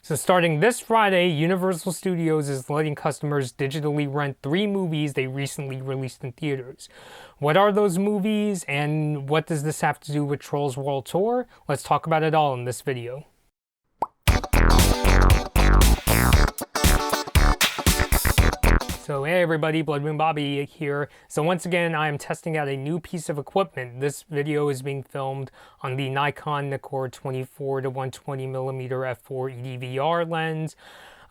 So starting this Friday, Universal Studios is letting customers digitally rent 3 movies they recently released in theaters. What are those movies and what does this have to do with Trolls World Tour? Let's talk about it all in this video. So hey everybody, Blood Moon Bobby here. So once again, I am testing out a new piece of equipment. This video is being filmed on the Nikon Nikkor 24 to 120mm f4 EDVR lens.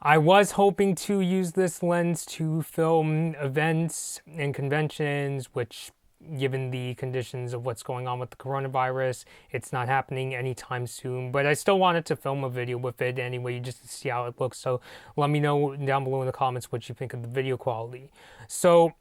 I was hoping to use this lens to film events and conventions, which, given the conditions of what's going on with the coronavirus, it's not happening anytime soon, but I still wanted to film a video with it anyway, just to see how it looks. So let me know down below in the comments what you think of the video quality. So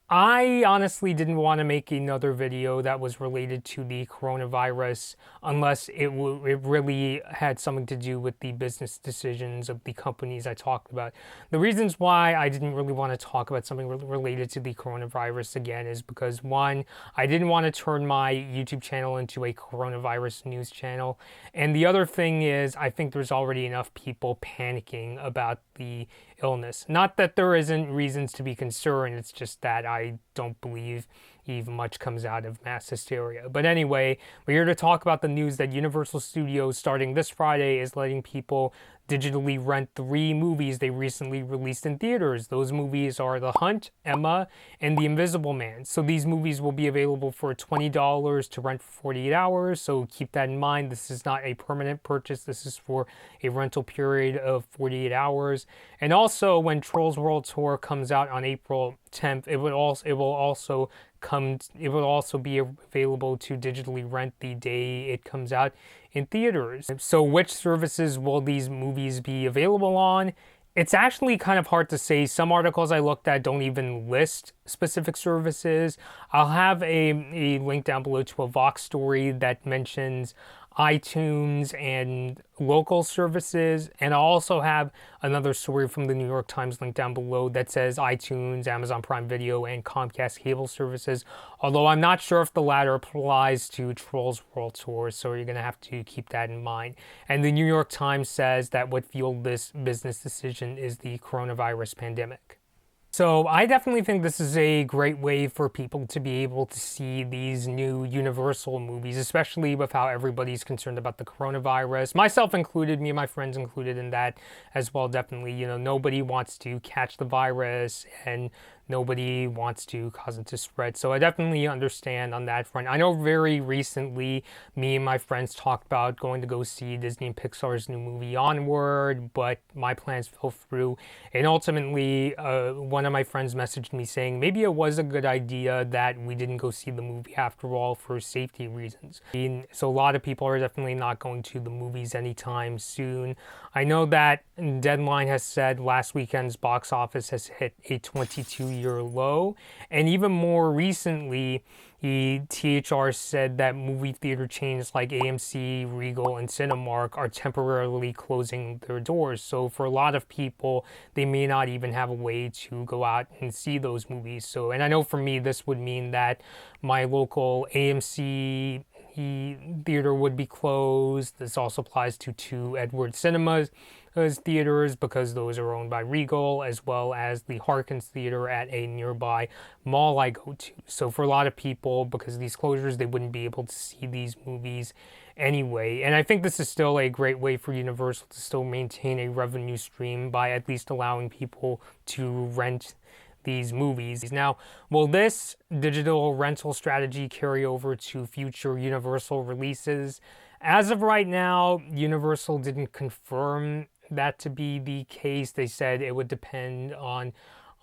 I honestly didn't want to make another video that was related to the coronavirus unless it really had something to do with the business decisions of the companies I talked about. The reasons why I didn't really want to talk about something related to the coronavirus again is because, one, I didn't want to turn my YouTube channel into a coronavirus news channel, and the other thing is I think there's already enough people panicking about the illness. Not that there isn't reasons to be concerned, it's just that I don't believe even much comes out of mass hysteria. But anyway, we're here to talk about the news that Universal Studios, starting this Friday, is letting people digitally rent 3 movies they recently released in theaters. Those movies are The Hunt, Emma, and The Invisible Man. So these movies will be available for $20 to rent for 48 hours. So keep that in mind. This is not a permanent purchase. This is for a rental period of 48 hours. And also, when Trolls World Tour comes out on April 10th, it will also be available to digitally rent the day it comes out in theaters. So which services will these movies be available on? It's actually kind of hard to say. Some articles I looked at don't even list specific services. I'll have a link down below to a Vox story that mentions iTunes and local services, and I'll also have another story from the New York Times link down below that says iTunes, Amazon Prime Video, and Comcast cable services, although I'm not sure if the latter applies to Trolls World Tour, so you're going to have to keep that in mind. And the New York Times says that what fueled this business decision is the coronavirus pandemic. So I definitely think this is a great way for people to be able to see these new Universal movies, especially with how everybody's concerned about the coronavirus, myself included, me and my friends included in that as well. Definitely, nobody wants to catch the virus and nobody wants to cause it to spread. So I definitely understand on that front. I know very recently me and my friends talked about going to go see Disney and Pixar's new movie Onward, but my plans fell through. And ultimately, one of my friends messaged me saying maybe it was a good idea that we didn't go see the movie after all for safety reasons. So a lot of people are definitely not going to the movies anytime soon. I know that Deadline has said last weekend's box office has hit a 22-year low, and even more recently, the THR said that movie theater chains like AMC, Regal, and Cinemark are temporarily closing their doors. So for a lot of people, they may not even have a way to go out and see those movies. So, and I know for me, this would mean that my local AMC theater would be closed. This also applies to 2 Edward Cinemas theaters because those are owned by Regal, as well as the Harkins Theater at a nearby mall I go to. So for a lot of people, because of these closures, they wouldn't be able to see these movies anyway. And I think this is still a great way for Universal to still maintain a revenue stream by at least allowing people to rent these movies. Now, will this digital rental strategy carry over to future Universal releases? As of right now, Universal didn't confirm that to be the case. They said it would depend on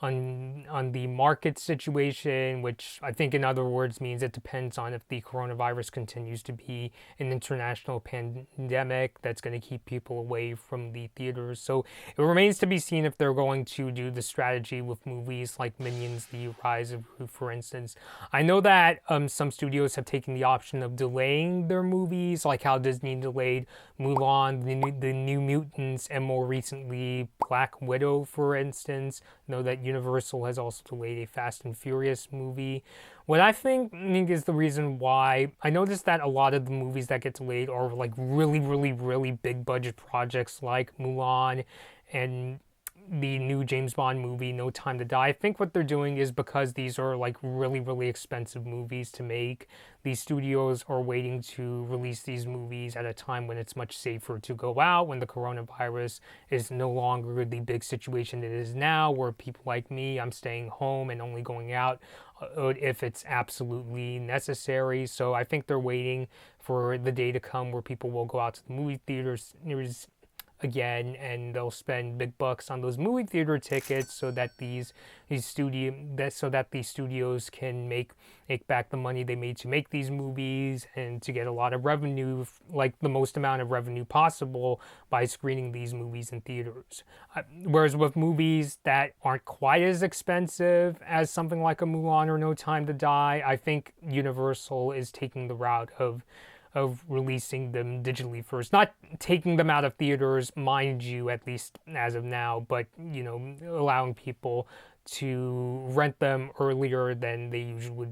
the market situation, which I think in other words means it depends on if the coronavirus continues to be an international pandemic that's going to keep people away from the theaters. So it remains to be seen if they're going to do the strategy with movies like Minions: The Rise of Gru, for instance. I know that some studios have taken the option of delaying their movies, like how Disney delayed Mulan, the New Mutants, and more recently Black Widow, for instance. I know that Universal has also delayed a Fast and Furious movie. What I think is the reason why I noticed that a lot of the movies that get delayed are like really, really, really big budget projects like Mulan and the new James Bond movie, No Time to Die. I think what they're doing is because these are like really, really expensive movies to make, these studios are waiting to release these movies at a time when it's much safer to go out, when the coronavirus is no longer the big situation it is now, where people like me, I'm staying home and only going out if it's absolutely necessary. So I think they're waiting for the day to come where people will go out to the movie theaters again, and they'll spend big bucks on those movie theater tickets so that these studios can make back the money they made to make these movies and to get a lot of revenue, like the most amount of revenue possible by screening these movies in theaters. Whereas with movies that aren't quite as expensive as something like a Mulan or No Time to Die, I think Universal is taking the route of releasing them digitally first. Not taking them out of theaters, mind you, at least as of now, but, you know, allowing people to rent them earlier than they usually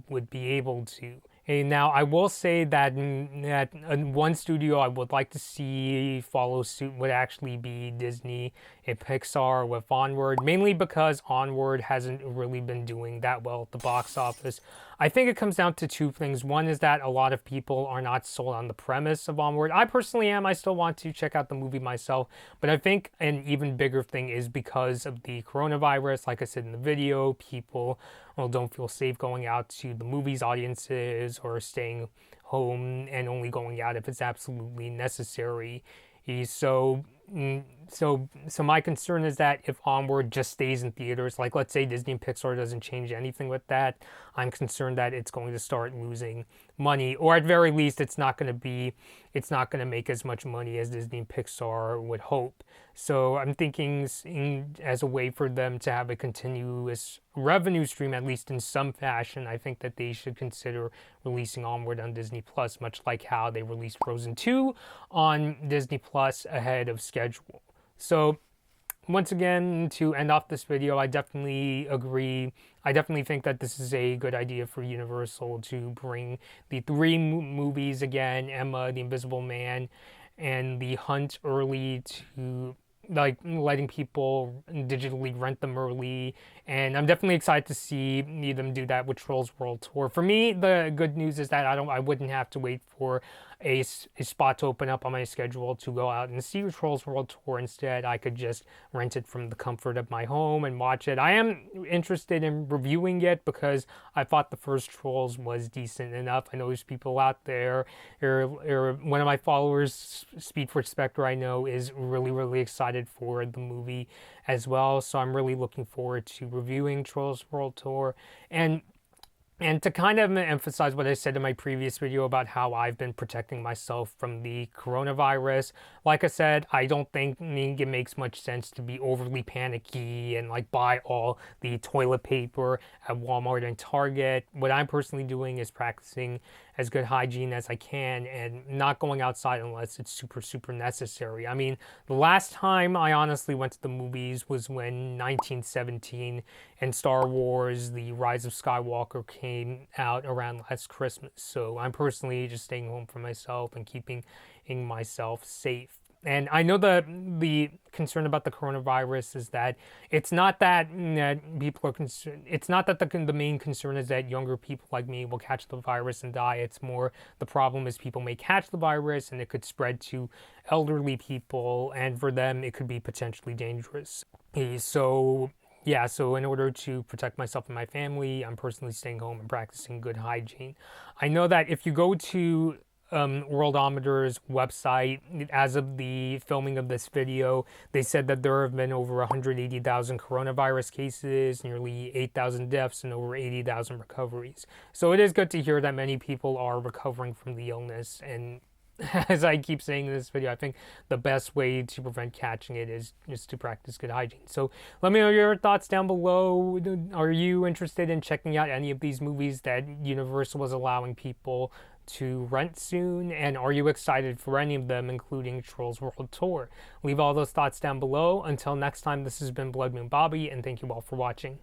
would be able to. And now, I will say that one studio I would like to see follow suit would actually be Disney and Pixar with Onward, mainly because Onward hasn't really been doing that well at the box office. I think it comes down to two things. One is that a lot of people are not sold on the premise of Onward. I personally am. I still want to check out the movie myself. But I think an even bigger thing is because of the coronavirus. Like I said in the video, people don't feel safe going out to the movies, audiences, or staying home and only going out if it's absolutely necessary. So my concern is that if Onward just stays in theaters, like let's say Disney and Pixar doesn't change anything with that, I'm concerned that it's going to start losing money, or at very least it's not going to make as much money as Disney and Pixar would hope. So I'm thinking as a way for them to have a continuous revenue stream, at least in some fashion, I think that they should consider releasing Onward on Disney Plus, much like how they released Frozen 2 on Disney Plus ahead of schedule. So once again, to end off this video, I definitely agree. I definitely think that this is a good idea for Universal to bring the three movies again, Emma, The Invisible Man, and The Hunt early, to like letting people digitally rent them early. And I'm definitely excited to see them do that with Trolls World Tour. For me, the good news is that I wouldn't have to wait for a spot to open up on my schedule to go out and see Trolls World Tour. Instead, I could just rent it from the comfort of my home and watch it. I am interested in reviewing it because I thought the first Trolls was decent enough. I know there's people out there, or one of my followers, Speedford Spectre, I know, is really, really excited for the movie as well. So I'm really looking forward to reviewing Trolls World Tour. And to kind of emphasize what I said in my previous video about how I've been protecting myself from the coronavirus, like I said, I don't think it makes much sense to be overly panicky and like buy all the toilet paper at Walmart and Target. What I'm personally doing is practicing as good hygiene as I can and not going outside unless it's super, super necessary. I mean, the last time I honestly went to the movies was when 1917 and Star Wars: The Rise of Skywalker came out around last Christmas. So I'm personally just staying home for myself and keeping myself safe. And I know the concern about the coronavirus is that it's not that people are concerned. It's not that the main concern is that younger people like me will catch the virus and die. It's more the problem is people may catch the virus and it could spread to elderly people, and for them it could be potentially dangerous. So yeah, so in order to protect myself and my family, I'm personally staying home and practicing good hygiene. I know that if you go to Worldometer's website, as of the filming of this video, they said that there have been over 180,000 coronavirus cases, nearly 8,000 deaths, and over 80,000 recoveries. So it is good to hear that many people are recovering from the illness. And as I keep saying in this video, I think the best way to prevent catching it is just to practice good hygiene. So let me know your thoughts down below. Are you interested in checking out any of these movies that Universal was allowing people to rent soon, and are you excited for any of them, including Trolls World Tour? Leave all those thoughts down below. Until next time, this has been Blood Moon Bobby, and thank you all for watching.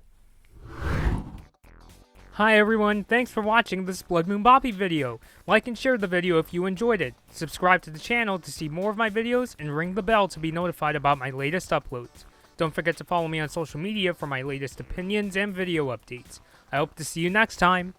Hi everyone, thanks for watching this Blood Moon Bobby video. Like and share the video if you enjoyed it. Subscribe to the channel to see more of my videos, and ring the bell to be notified about my latest uploads. Don't forget to follow me on social media for my latest opinions and video updates. I hope to see you next time.